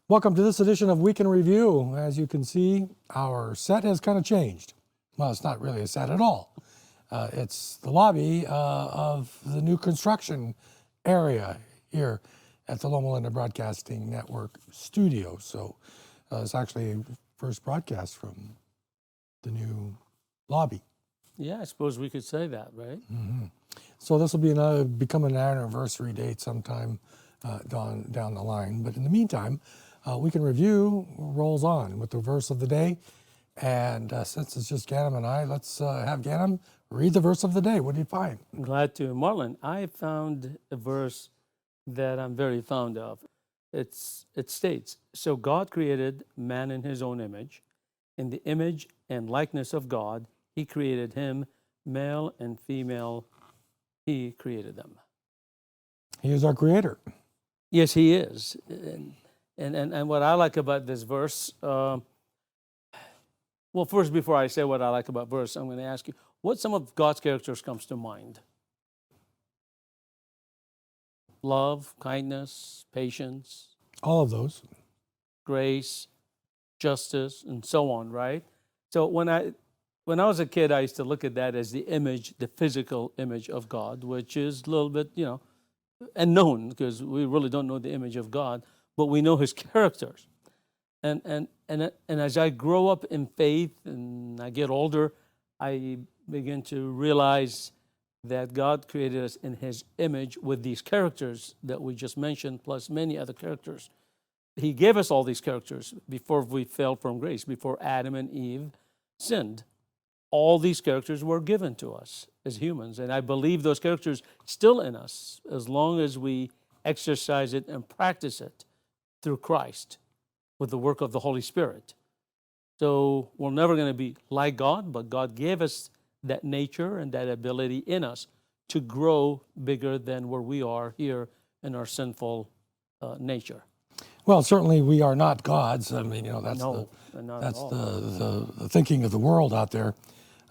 Welcome to this edition of Week in Review. As you can see, our set has kind of changed. Well, it's not really a set at all. It's the lobby of the new construction area here at the Loma Linda Broadcasting Network studio. So it's actually a first broadcast from the new lobby. Yeah, I suppose we could say that, right? Mm-hmm. So this will become an anniversary date sometime down the line. But in the meantime, Week in Review rolls on with the verse of the day. And since it's just Ganem and I, let's have Ganem read the verse of the day. What do you find? Glad to. Marlon, I found a verse that I'm very fond of. It states, "So God created man in his own image. In the image and likeness of God, he created him, male and female, he created them." He is our creator. Yes, he is. And what I like about this verse, well, first, before I say what I like about verse, I'm going to ask you, what some of God's characters comes to mind? Love, kindness, patience. All of those. Grace, justice, and so on, right? So when I was a kid, I used to look at that as the image, the physical image of God, which is a little bit, unknown, because we really don't know the image of God, but we know his characters. And as I grow up in faith and I get older, I begin to realize that God created us in his image with these characters that we just mentioned, plus many other characters. He gave us all these characters before we fell from grace, before Adam and Eve sinned. All these characters were given to us as humans, and I believe those characters still in us as long as we exercise it and practice it through Christ with the work of the Holy Spirit. So we're never going to be like God, but God gave us that nature and that ability in us to grow bigger than where we are here in our sinful nature. Well, certainly we are not gods. I mean, that's No, the thinking of the world out there.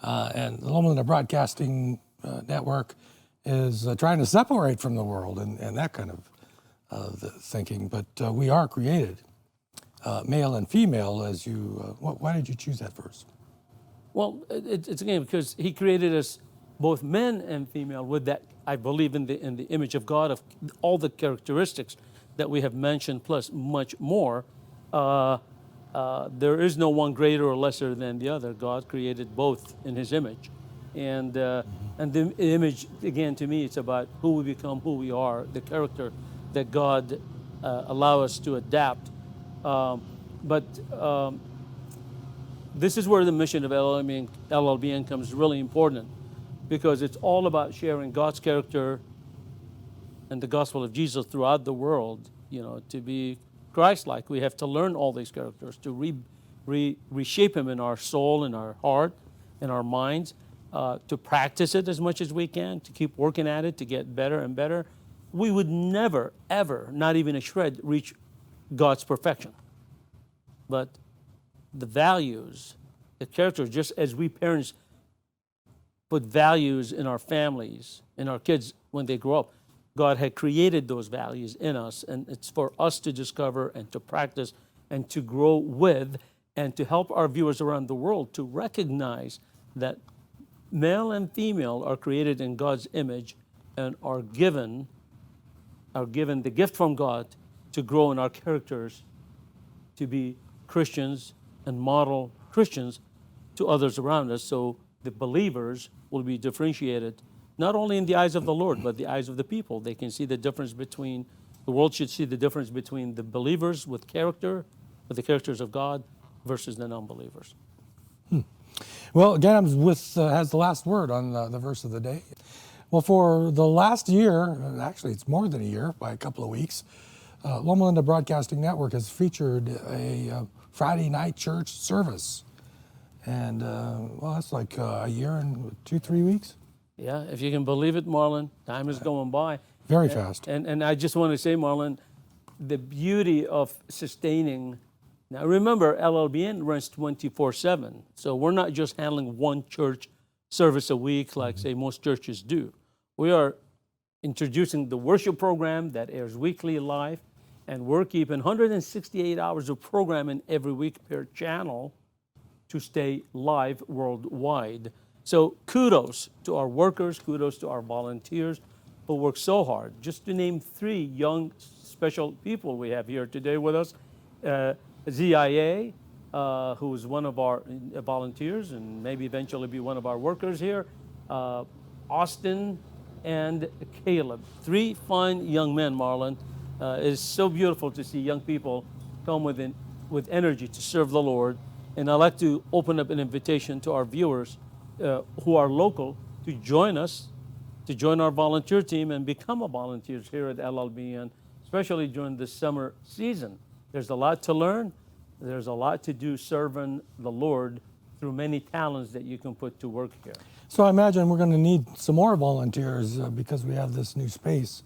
And the Loma Linda Broadcasting Network is trying to separate from the world and that kind of the thinking. But we are created, male and female, as you. Why did you choose that verse? Well, it's again because he created us both men and female with that, I believe, in the image of God, of all the characteristics that we have mentioned, plus much more. There is no one greater or lesser than the other. God created both in his image. And the image, again, to me, it's about who we become, who we are, the character that God allow us to adapt. This is where the mission of LLBN comes really important, because it's all about sharing God's character and the gospel of Jesus throughout the world. To be Christ-like, we have to learn all these characters, to reshape him in our soul, in our heart, in our minds, to practice it as much as we can, to keep working at it, to get better and better. We would never, ever, not even a shred, reach God's perfection. But the values, the characters, just as we parents put values in our families, in our kids when they grow up, God had created those values in us, and it's for us to discover and to practice and to grow with, and to help our viewers around the world to recognize that male and female are created in God's image and are given the gift from God to grow in our characters, to be Christians and model Christians to others around us, so the believers will be differentiated not only in the eyes of the Lord, but the eyes of the people. They can see the difference between, the world should see the difference between the believers with character, with the characters of God, versus the non-believers. Well, Ganem has the last word on the verse of the day. Well, for the last year, actually it's more than a year, by a couple of weeks, Loma Linda Broadcasting Network has featured a Friday night church service. And, that's like a year and 2-3 weeks. Yeah, if you can believe it, Marlon, time is going by. Very fast. And I just want to say, Marlon, the beauty of sustaining. Now, remember, LLBN runs 24/7. So we're not just handling one church service a week like, say, most churches do. We are introducing the worship program that airs weekly live, And we're keeping 168 hours of programming every week per channel to stay live worldwide. So kudos to our workers, kudos to our volunteers who work so hard. Just to name 3 young special people we have here today with us. ZIA, who is one of our volunteers and maybe eventually be one of our workers here. Austin and Caleb. 3 fine young men, Marlon. It is so beautiful to see young people come with energy to serve the Lord. And I'd like to open up an invitation to our viewers who are local to join us, to join our volunteer team and become a volunteers here at LLBN, especially during the summer season. There's a lot to learn. There's a lot to do serving the Lord through many talents that you can put to work here. So I imagine we're going to need some more volunteers because we have this new space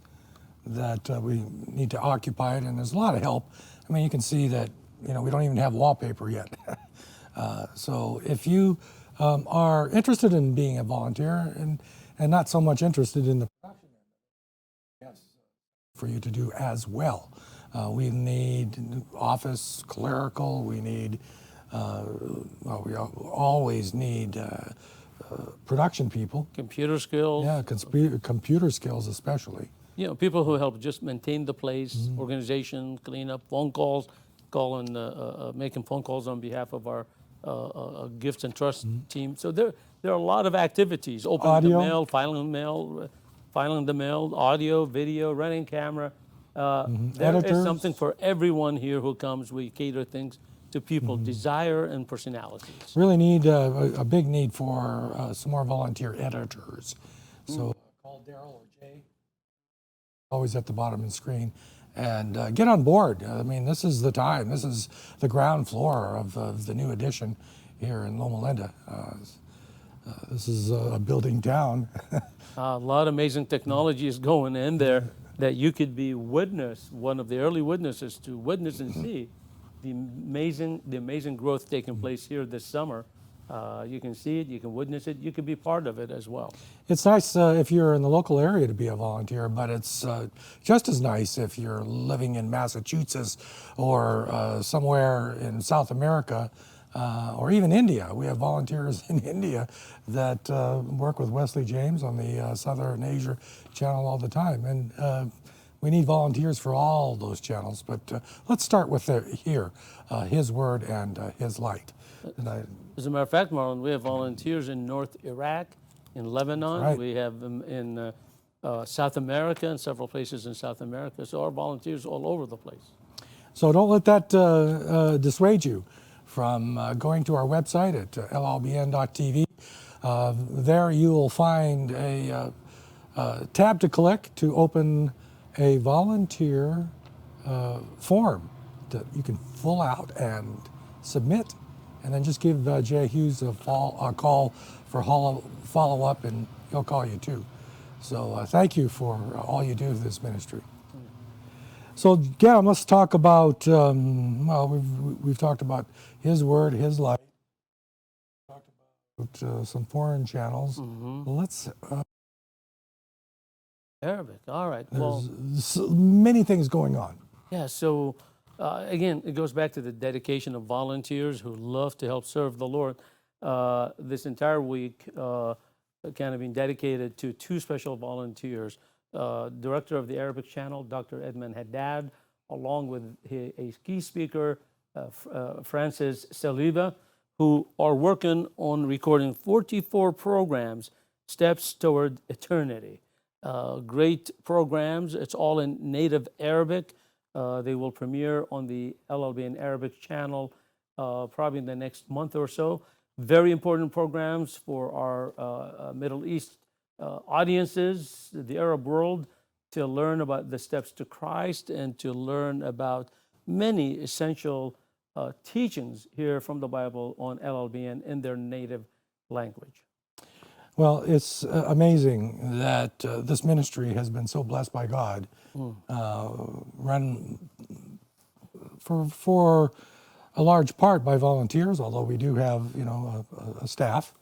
that we need to occupy it, and there's a lot of help. I mean, you can see that, you know, we don't even have wallpaper yet. So if you are interested in being a volunteer and not so much interested in the production, yes, for you to do as well. We need office, clerical, we need, well, we always need production people. Computer skills. Yeah, computer skills especially. You know, people who help just maintain the place, organization, clean up, phone calls, making phone calls on behalf of our gifts and trust team. So there are a lot of activities. Opening the mail, filing the mail, audio, video, running camera. There is something for everyone here who comes. We cater things to people's desire and personalities. Really need a big need for some more volunteer editors. So call Daryl or Jay, always at the bottom of the screen, and get on board. I mean, this is the time. This is the ground floor of the new edition here in Loma Linda. This is a building town. A lot of amazing technology is going in there that you could be one of the early witnesses to witness and see the amazing growth taking place here this summer. You can see it, you can witness it, you can be part of it as well. It's nice if you're in the local area to be a volunteer, but it's just as nice if you're living in Massachusetts or somewhere in South America or even India. We have volunteers in India that work with Wesley James on the Southern Asia channel all the time. And we need volunteers for all those channels, but let's start with here, His Word and His Light. As a matter of fact, Marlon, we have volunteers in North Iraq, in Lebanon. Right. We have them in South America and several places in South America. So our volunteers all over the place. So don't let that dissuade you from going to our website at LLBN.TV. There you will find a tab to click to open a volunteer form that you can fill out and submit, and then just give Jay Hughes a call for follow-up, and he'll call you too. So thank you for all you do with this ministry. So again, let's talk about, well, we've talked about His Word, His Light. We've talked about some foreign channels. Let's... Arabic, all right. There's many things going on. Yeah, so again, it goes back to the dedication of volunteers who love to help serve the Lord. This entire week kind of been dedicated to 2 special volunteers. Director of the Arabic channel, Dr. Edmund Haddad, along with a key speaker, Francis Saliba, who are working on recording 44 programs, Steps Toward Eternity. Great programs. It's all in native Arabic. They will premiere on the LLBN Arabic channel probably in the next month or so. Very important programs for our Middle East audiences, the Arab world, to learn about the steps to Christ and to learn about many essential teachings here from the Bible on LLBN in their native language. Well, it's amazing that this ministry has been so blessed by God, run for a large part by volunteers, although we do have, you know, a staff.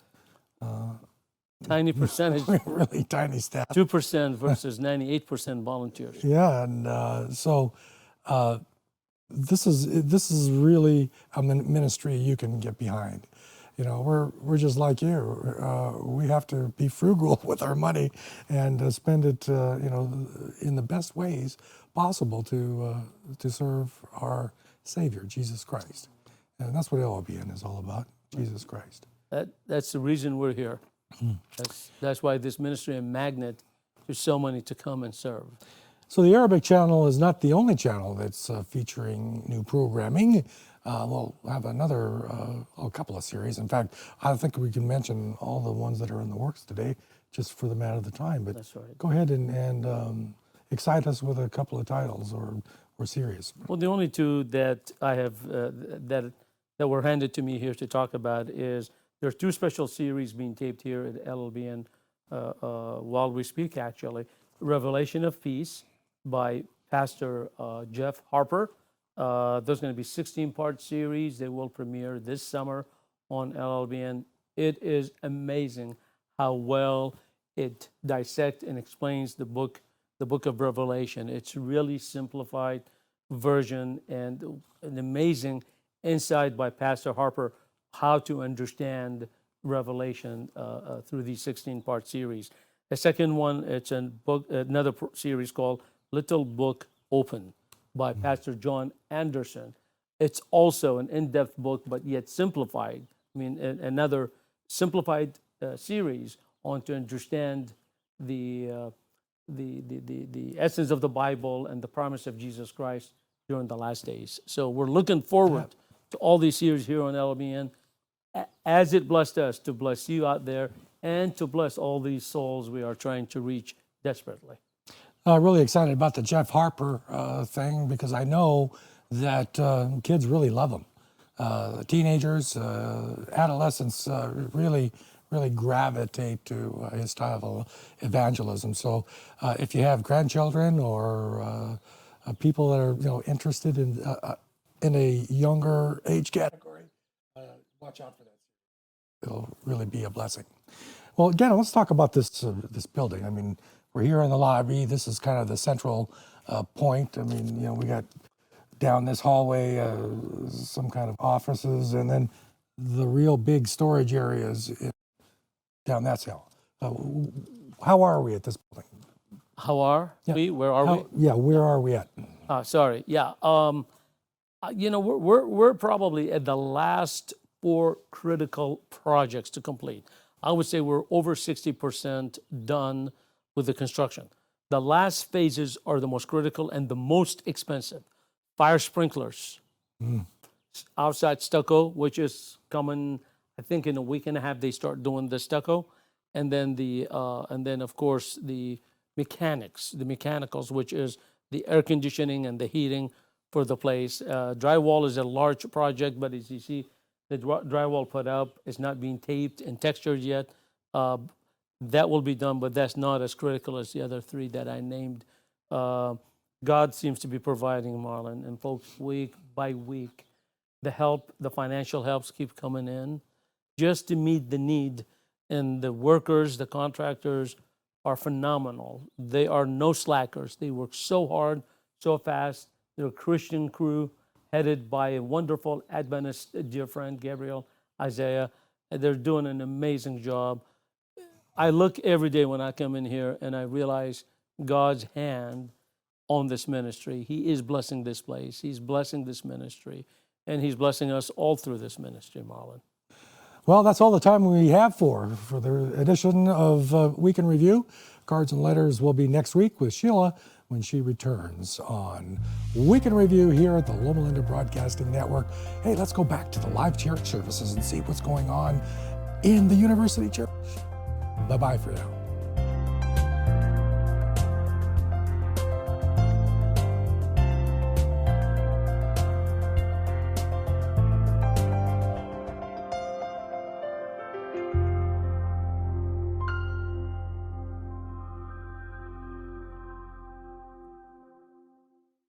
Tiny percentage. Really tiny staff. 2% versus 98% volunteers. Yeah, and so this is really a ministry you can get behind. You know, we're just like you. We have to be frugal with our money and spend it, you know, in the best ways possible to serve our Savior, Jesus Christ. And that's what LLBN is all about, Jesus Christ. That's the reason we're here. That's why this ministry is a magnet to so many to come and serve. So the Arabic channel is not the only channel that's featuring new programming. We'll have a couple of series. In fact, I think we can mention all the ones that are in the works today, just for the matter of the time. But that's right. Go ahead and excite us with a couple of titles or series. Well, the only two that I have that were handed to me here to talk about is there are two special series being taped here at LLBN while we speak. Actually, Revelation of Peace by Pastor Jeff Harper. There's going to be 16-part series. They will premiere this summer on LLBN. It is amazing how well it dissects and explains the book of Revelation. It's really simplified version and an amazing insight by Pastor Harper how to understand Revelation through these 16-part series. The second one, it's another series called Little Book Open by Pastor John Anderson. It's also an in-depth book, but yet simplified. I mean, another simplified series on to understand the essence of the Bible and the promise of Jesus Christ during the last days. So we're looking forward to all these series here on LLBN, as it blessed us, to bless you out there and to bless all these souls we are trying to reach desperately. Really excited about the Jeff Harper thing, because I know that kids really love him. Teenagers, adolescents really gravitate to his style of evangelism. So if you have grandchildren or people that are interested in a younger age category, watch out for that. It'll really be a blessing. Well, again, let's talk about this building. I mean, we're here in the lobby. This is kind of the central point. I mean, we got down this hallway some kind of offices, and then the real big storage areas down that hill. How are we at this building? How are we? Where are we? Yeah, where are we at? Sorry. Yeah. We're probably at the last 4 critical projects to complete. I would say we're over 60% done with the construction. The last phases are the most critical and the most expensive. Fire sprinklers, outside stucco, which is coming, I think in a week and a half they start doing the stucco, and then of course the mechanicals, which is the air conditioning and the heating for the place. Drywall is a large project, but as you see, the drywall put up is not being taped and textured yet. That will be done, but that's not as critical as the other 3 that I named. God seems to be providing, Marlon, and folks, week by week, the financial helps keep coming in just to meet the need. And the workers, the contractors are phenomenal. They are no slackers. They work so hard, so fast. They're a Christian crew headed by a wonderful Adventist dear friend, Gabriel Isaiah. And they're doing an amazing job. I look every day when I come in here and I realize God's hand on this ministry. He is blessing this place. He's blessing this ministry. And he's blessing us all through this ministry, Marlon. Well, that's all the time we have for the edition of Week in Review. Cards and letters will be next week with Sheila when she returns on Week in Review here at the Loma Linda Broadcasting Network. Hey, let's go back to the live church services and see what's going on in the University Church. Bye-bye for now.